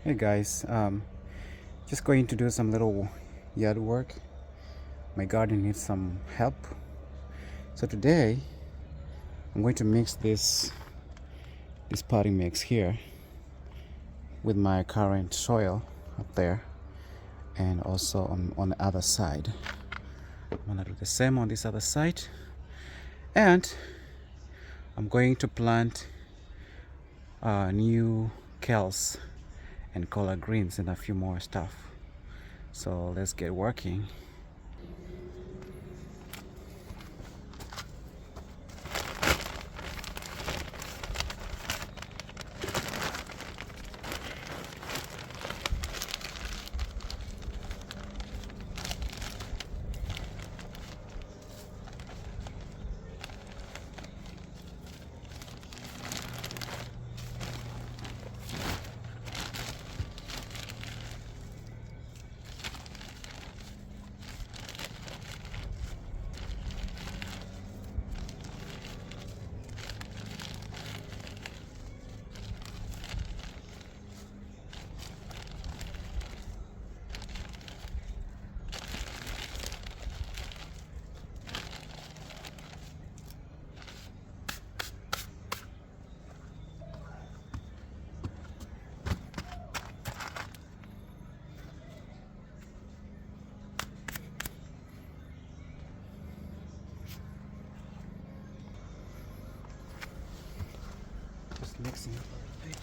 Hey guys, just going to do some little yard work. My garden needs some help. So today I'm going to mix this potting mix here with my current soil up there and also on the other side. I'm gonna do the same on this other side, and I'm going to plant new kales and collard greens and a few more stuff. So let's get working. Just mixing up a little bit.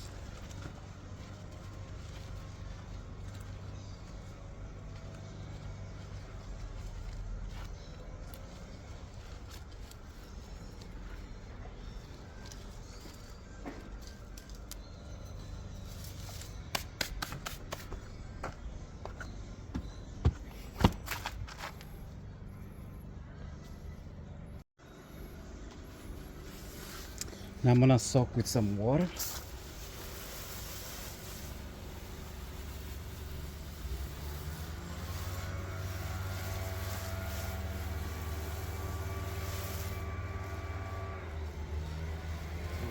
Now I'm gonna soak with some water.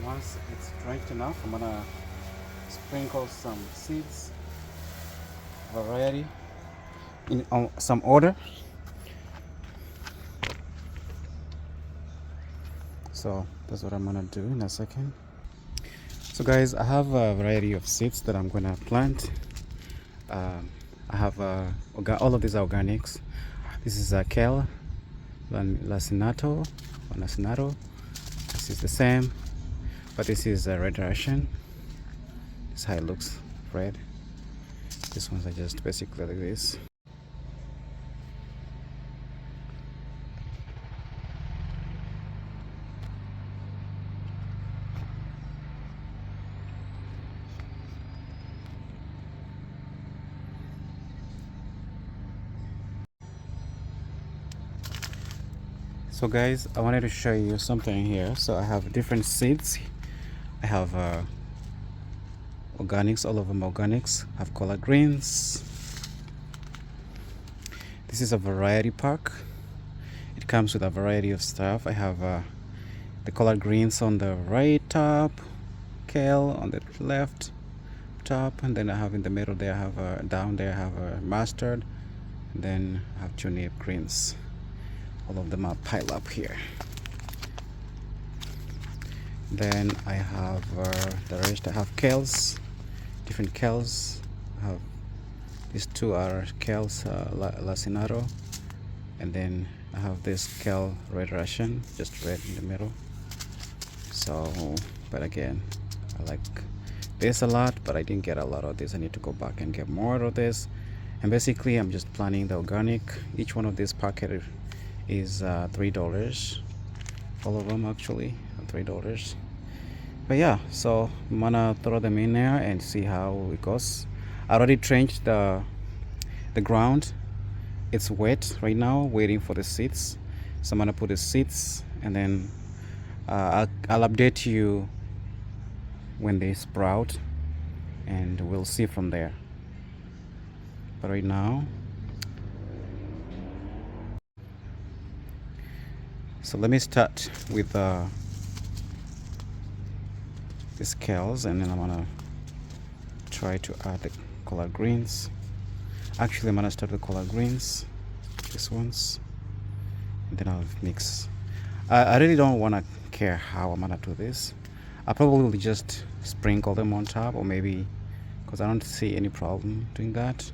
Once it's dried enough, I'm gonna sprinkle some seeds, variety, in some order. So that's what I'm gonna do in a second. So guys, I have a variety of seeds that I'm gonna plant. I have all of these are organics. This is a kale, lacinato, or lacinato. This is the same, but this is a red Russian. This is how it looks, red. These ones are just basically like this. So guys, I wanted to show you something here. So I have different seeds. I have organics, all of them organics. I have collard greens. This is a variety pack. It comes with a variety of stuff. I have the collard greens on the right top, kale on the left top, and then I have in the middle there I have down there I have mustard, and then I have turnip greens. All of them are piled up here. Then I have the rest. I have kales, different kales. I have these two are kales lacinato, and then I have this kale red Russian, just red in the middle. So, but again, I like this a lot, but I didn't get a lot of this. I need to go back and get more of this. And basically, I'm just planning the organic. Each one of these packet is $3. All of them actually are $3. But yeah, so I'm gonna throw them in there and see how it goes. I already trenched the ground. It's wet right now, waiting for the seeds. So I'm gonna put the seeds, and then I'll update you when they sprout, and we'll see from there. But right now, so let me start with the scales, and then I'm gonna try to add the collard greens. Actually, I'm gonna start with collard greens, these ones, and then I'll mix. I really don't wanna care how I'm gonna do this. I probably will just sprinkle them on top, or maybe, because I don't see any problem doing that.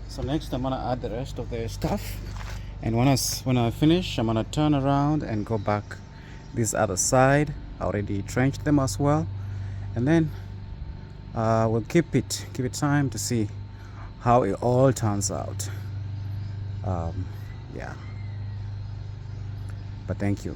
So next I'm gonna add the rest of the stuff, and when I finish, I'm gonna turn around and go back this other side. I already trenched them as well, and then we'll keep it time to see how it all turns out. Yeah, but thank you.